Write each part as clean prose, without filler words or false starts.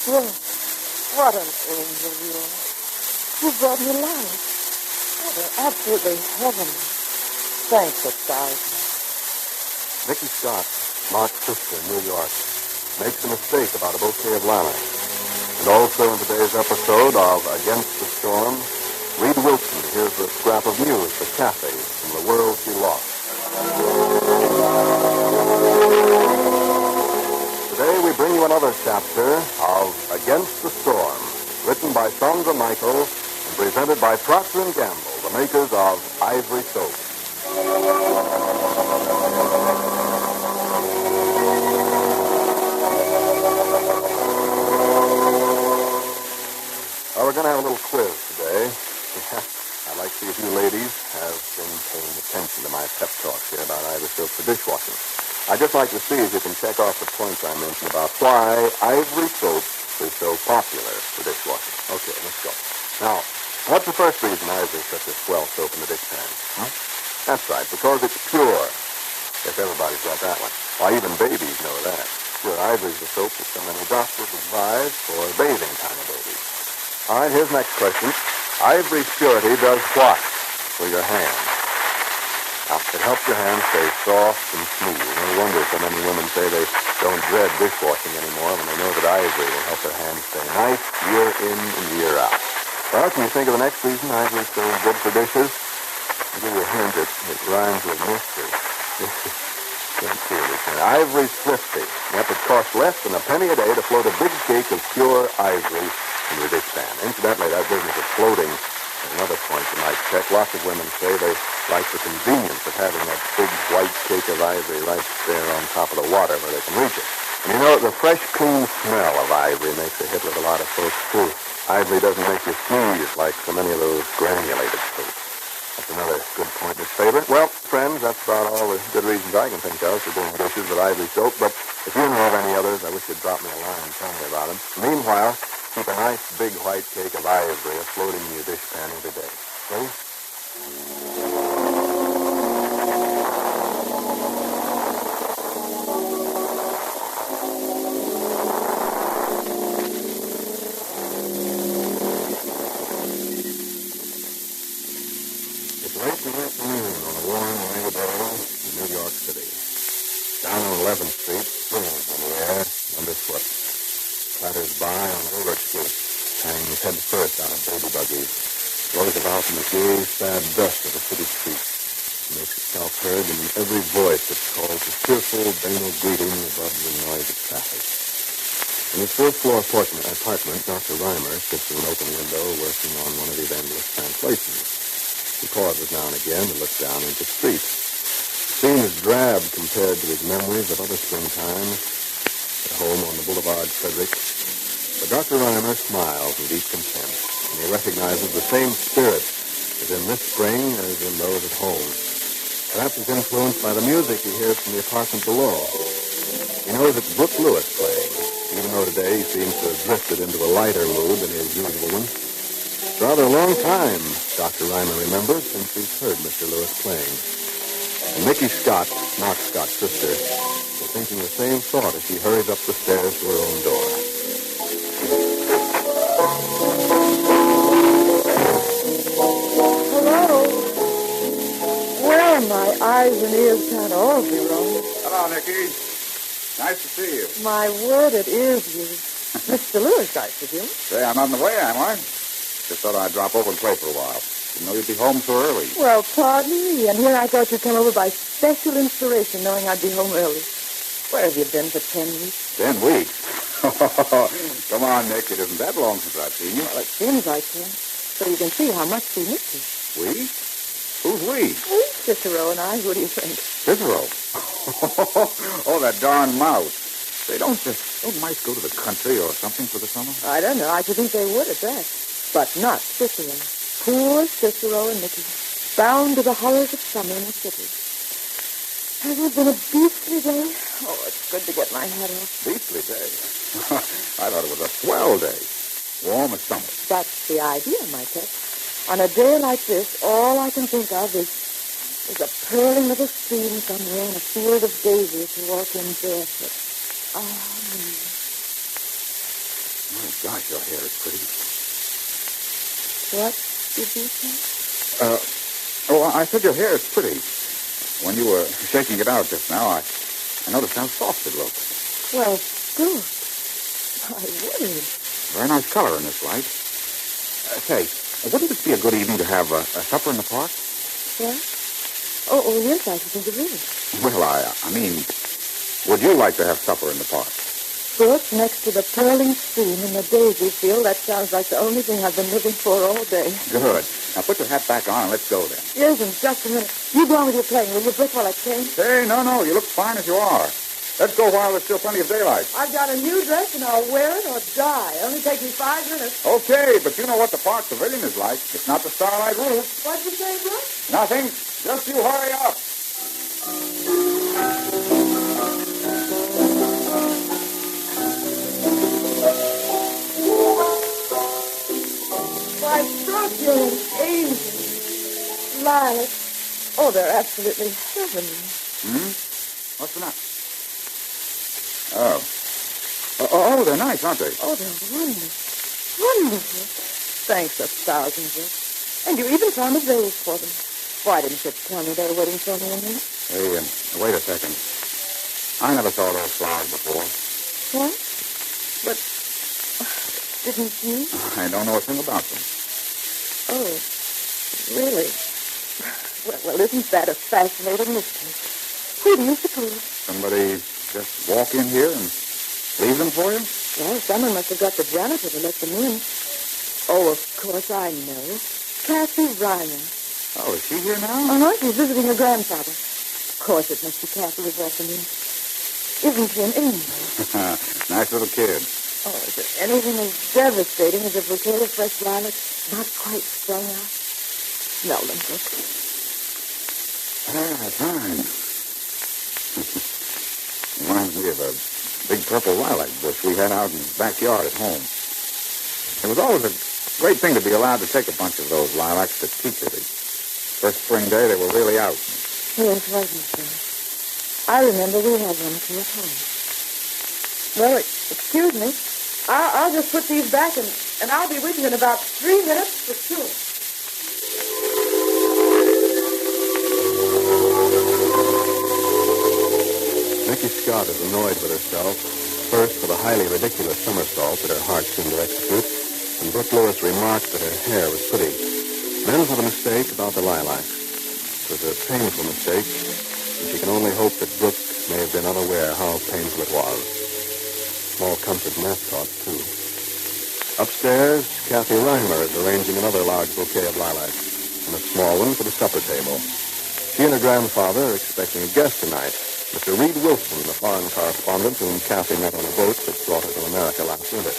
Well, what an angel you are. You brought me life. Oh, they're absolutely heavenly. Thanks, Ivy. Nicky Scott, Mark's sister in New York, makes a mistake about a bouquet of lilac. And also in today's episode of Against the Storm, Reed Wilson hears a scrap of news for Kathy from the world she lost. Today we bring you another chapter of Against the Storm, written by Sandra Michael and presented by Procter & Gamble, the makers of Ivory Soap. We're going to have a little quiz today. I'd like to see if you ladies have been paying attention to my pep talk here about Ivory Soap for dishwashing. I'd just like to see if you can check off the points I mentioned about why Ivory Soap is so popular for dishwashing. Okay, let's go. Now, what's the first reason Ivory is such a swell soap in the dishpan? Huh? That's right, because it's pure. Guess everybody's got that one. Why, even babies know that. Pure Ivory is the soap that so many doctors advise for bathing time of babies. All right, here's the next question. Ivory's purity does what for your hands? Now, it helps your hands stay soft and smooth. No wonder so many women say they don't dread dishwashing anymore when they know that Ivory will help their hands stay nice year in and year out. Well, can you think of the next reason Ivory's so good for dishes? I'll give you a hint. It rhymes with mystery. Ivory's thrifty. Yep, it costs less than a penny a day to float a big cake of pure ivory in your dishpan. Incidentally, that business of floating is another point you might check. Lots of women say they like the convenience of having that big white cake of ivory right there on top of the water where they can reach it. And you know, the fresh, clean smell of ivory makes a hit with a lot of folks, too. Ivory doesn't make you sneeze like so many of those granulated soaps. That's another good point in its favor. Well, friends, that's about all the good reasons I can think of for doing dishes with Ivory Soap. But if you know of any others, I wish you'd drop me a line and tell me about them. Meanwhile, keep a nice big white cake of ivory floating in your dishpan every day. Ready? It's late in the afternoon on a warm, May day in New York City. Down on 11th Street, spring in the air, underfoot. Clatters by on roller skates, hangs head first out of baby buggies, blows about in the gay, sad dust of the city streets, makes itself heard in every voice that calls a cheerful, banal greeting above the noise of traffic. In his first-floor apartment, Dr. Reimer sits in an open window working on one of his endless translations. He pauses now and again to look down into the street. The scene is drab compared to his memories of other springtimes, at home on the Boulevard Frederick. But Dr. Reimer smiles in deep content, and he recognizes the same spirit as in this spring as in those at home. Perhaps he's influenced by the music he hears from the apartment below. He knows it's Brooke Lewis playing, even though today he seems to have drifted into a lighter mood than his usual one. It's rather a long time, Dr. Reimer remembers, since he's heard Mr. Lewis playing. And Nicky Scott, Mark Scott's sister, is thinking the same thought as she hurries up the stairs to her own door. Hello? Well, my eyes and ears can't all be wrong. Hello, Nicky. Nice to see you. My word, it is you. Mr. Lewis, I presume. Say, I'm on the way, am I? Just thought I'd drop over and play for a while. Didn't know you'd be home so early. Well, pardon me, and here I thought you'd come over by special inspiration, knowing I'd be home early. Where have you been for 10 weeks? 10 weeks? Come on, Nick. It isn't that long since I've seen you. Well, it seems like it. So you can see how much we miss you. We? Who's we? We, Cicero and I. Who do you think? Cicero. Oh, that darn mouse. They don't mice go to the country or something for the summer? I don't know. I should think they would at that. But not Cicero. Poor Cicero and Nicky, bound to the horrors of summer in the city. Has it been a beastly day? Oh, it's good to get my head off. Beastly day? I thought it was a swell day. Warm as summer. That's the idea, my pet. On a day like this, all I can think of is a purling little stream somewhere in a field of daisies to walk in barefoot. Ah, me. My gosh, your hair is pretty. What did you say? I said your hair is pretty. When you were shaking it out just now, I noticed how soft it looked. Well, good. My word. Very nice color in this light. Say, wouldn't this be a good evening to have a supper in the park? What? Oh, yes, I think it is. Well, I mean, would you like to have supper in the park? Brooke, next to the purling stream and the daisy field, that sounds like the only thing I've been looking for all day. Good. Now put your hat back on and let's go then. Yes, in just a minute. You go on with your playing, will you, Brooke, while I change? Hey, no, you look fine as you are. Let's go while there's still plenty of daylight. I've got a new dress and I'll wear it or die. It only takes me 5 minutes. Okay, but you know what the park pavilion is like. It's not the Starlight Roof. What'd you say, Brooke? Nothing. Just you hurry up. Why, Brooke, you're an angel. Lilac. Oh, they're absolutely heavenly. What's the matter? Oh, they're nice, aren't they? Oh, they're wonderful. Wonderful. Thanks 1,000, Brooke. And you even found a vase for them. Why didn't you tell me they were waiting for me in there? Hey, wait a second. I never saw those flowers before. What? But didn't you? I don't know a thing about them. Oh, really? Well, isn't that a fascinating mystery? Who do you suppose? Somebody just walk in here and leave them for you? Well, someone must have got the janitor to let them in. Oh, of course, I know. Kathy Ryan. Oh, is she here now? Oh, no, she's visiting her grandfather. Of course, it must be Kathy who's welcome in. Isn't she an angel? Nice little kid. Oh, is there anything as devastating as a bouquet of fresh violets not quite sprung out? Smell them, Brooke. Fine. Reminds me of a big purple lilac bush we had out in the backyard at home. It was always a great thing to be allowed to take a bunch of those lilacs to teacher. The first spring day, they were really out. Yes, wasn't there? I remember we had one too at home. Well, excuse me. I'll just put these back, and I'll be with you in about 3 minutes for sure. Nicky Scott is annoyed with herself, first for the highly ridiculous somersault that her heart seemed to execute, and Brooke Lewis remarked that her hair was pretty. Then for the mistake about the lilacs. It was a painful mistake, and she can only hope that Brooke may have been unaware how painful it was. Small comfort in that thought, too. Upstairs, Kathy Reimer is arranging another large bouquet of lilacs, and a small one for the supper table. She and her grandfather are expecting a guest tonight, Mr. Reed Wilson, the foreign correspondent whom Kathy met on a boat that brought her to America last winter.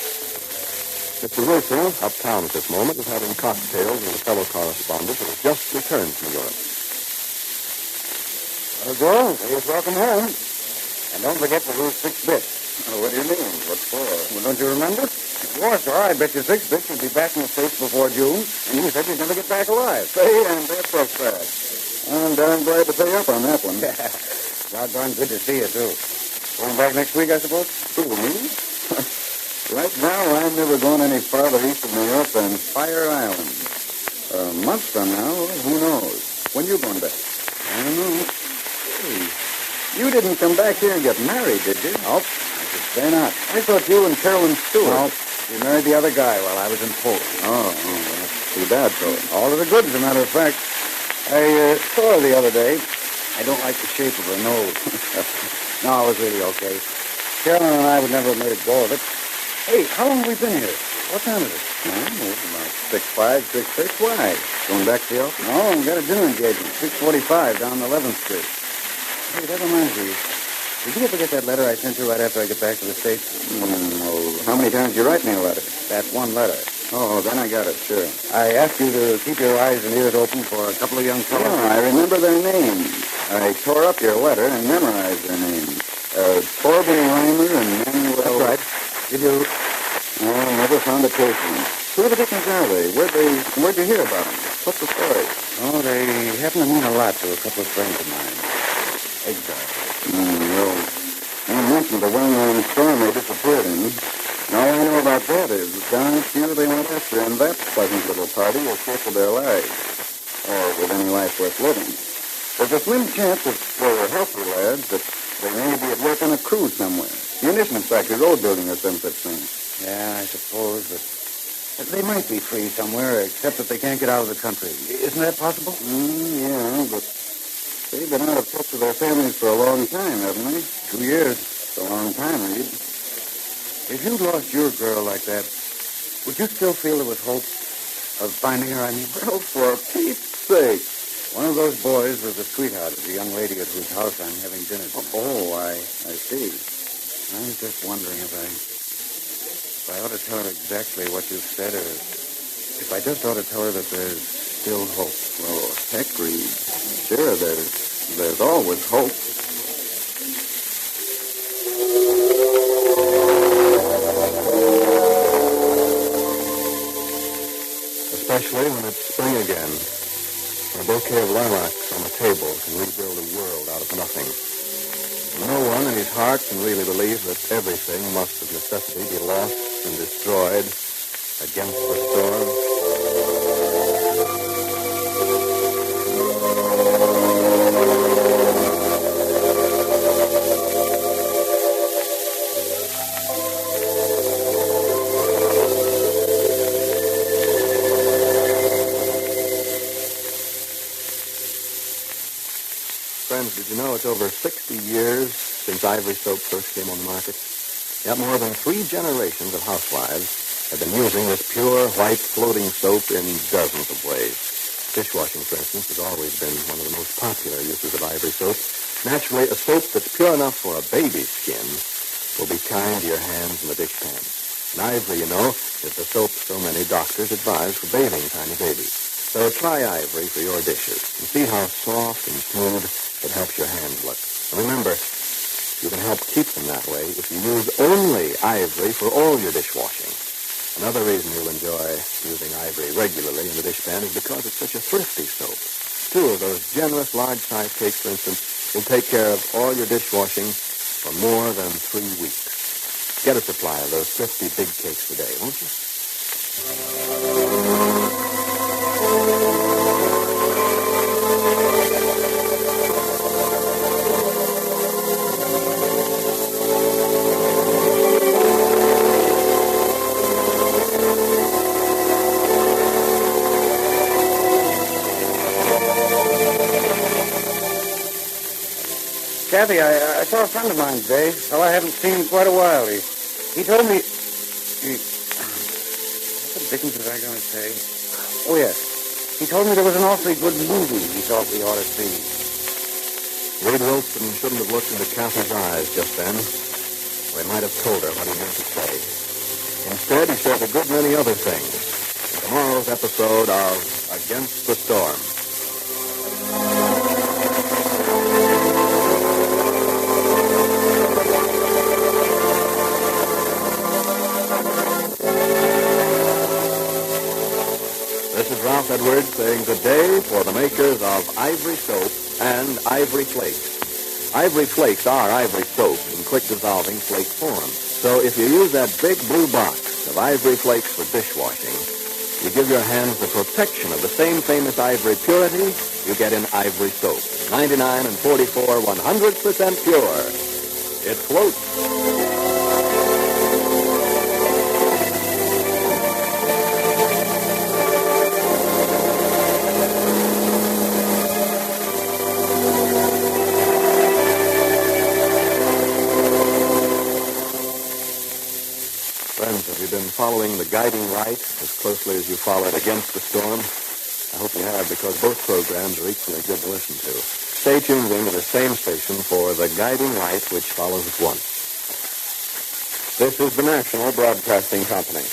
Mr. Wilson, uptown at this moment, is having cocktails with a fellow correspondent who has just returned from Europe. Well, Joe, please welcome home. And don't forget to lose 6 bits. What do you mean? What for? Well, don't you remember? Warsaw, I bet you 6 bits would be back in the States before June, and you said you'd never get back alive. Say, and that's so sad. I'm darn glad to pay up on that one. Doggone good to see you, too. Going back next week, I suppose? Who, me? Right now, I'm never going any farther east of New York than Fire Island. A month from now, who knows? When you going back? I don't know. Hey, you didn't come back here and get married, did you? Nope. I should say not. I thought you and Carolyn Stewart. No, she married the other guy while I was in Poland. Oh, that's too bad, so. All of the good, as a matter of fact. I saw her the other day. I don't like the shape of her nose. No, it was really okay. Carolyn and I would never have made a go of it. Hey, how long have we been here? What time is it? About 6:05, 6:06. Why? Going back to the office? No, I've got a dinner engagement. 6:45 down 11th Street. Hey, that reminds me. Did you ever get that letter I sent you right after I get back to the States? No. How many times did you write me a letter? That one letter. Oh, then I got it, sure. I asked you to keep your eyes and ears open for a couple of young fellows. Yeah, I remember their names. I tore up your letter and memorized their names. Torben Reimer and Manuel... That's right. Did you... No, I never found a trace of them. Who the dickens are they? Where'd you hear about them? What's the story? Oh, they happen to mean a lot to a couple of friends of mine. Exactly. Well, you mentioned the well-known storm they disappeared in. All I know about that is the darn few they went after in that pleasant little party will cripple their lives, or with any life worth living. There's a slim chance if they were healthy lads that they may be at work on a cruise somewhere. Munitions factory, road building, or some such thing. Yeah, I suppose that they might be free somewhere, except that they can't get out of the country. Isn't that possible? Yeah, but they've been out of touch with their families for a long time, haven't they? 2 years. It's a long time, Reed. If you'd lost your girl like that, would you still feel there was hope of finding her, I mean? Well, for Pete's sake. One of those boys was a sweetheart of the young lady at whose house I'm having dinner tonight. Oh, I see. I was just wondering if I ought to tell her exactly what you've said, or if I just ought to tell her that there's still hope. Oh, heck, Reed. Sure, there's always hope. Especially when it's spring again. A bouquet of lilacs on the table can rebuild a world out of nothing. No one in his heart can really believe that everything must of necessity be lost and destroyed against the storm. Friends, did you know it's over 60 years since Ivory soap first came on the market? Yet more than 3 generations of housewives have been using this pure, white, floating soap in dozens of ways. Dishwashing, for instance, has always been one of the most popular uses of Ivory soap. Naturally, a soap that's pure enough for a baby's skin will be kind to your hands and the dishpan. And Ivory, you know, is the soap so many doctors advise for bathing tiny babies. So try Ivory for your dishes and see how soft and smooth it helps your hands look. And remember, you can help keep them that way if you use only Ivory for all your dishwashing. Another reason you'll enjoy using Ivory regularly in the dishpan is because it's such a thrifty soap. 2 of those generous large-size cakes, for instance, will take care of all your dishwashing for more than 3 weeks. Get a supply of those thrifty big cakes today, won't you? Kathy, I saw a friend of mine today. A fellow I haven't seen in quite a while. He told me... What the dickens was I going to say? Oh, yes. He told me there was an awfully good movie he thought we ought to see. Reed Wilson shouldn't have looked into Kathy's eyes just then, or he might have told her what he meant to say. Instead, he said a good many other things in tomorrow's episode of Against the Storm. This is Ralph Edwards saying good day for the makers of Ivory Soap and Ivory Flakes. Ivory Flakes are Ivory Soap in quick-dissolving flake form. So if you use that big blue box of Ivory Flakes for dishwashing, you give your hands the protection of the same famous Ivory purity you get in Ivory Soap. 99 and 44, 100% pure. It floats. Friends, have you been following The Guiding Light as closely as you followed Against the Storm? I hope you have, because both programs are equally good to listen to. Stay tuned in to the same station for The Guiding Light, which follows at once. This is the National Broadcasting Company.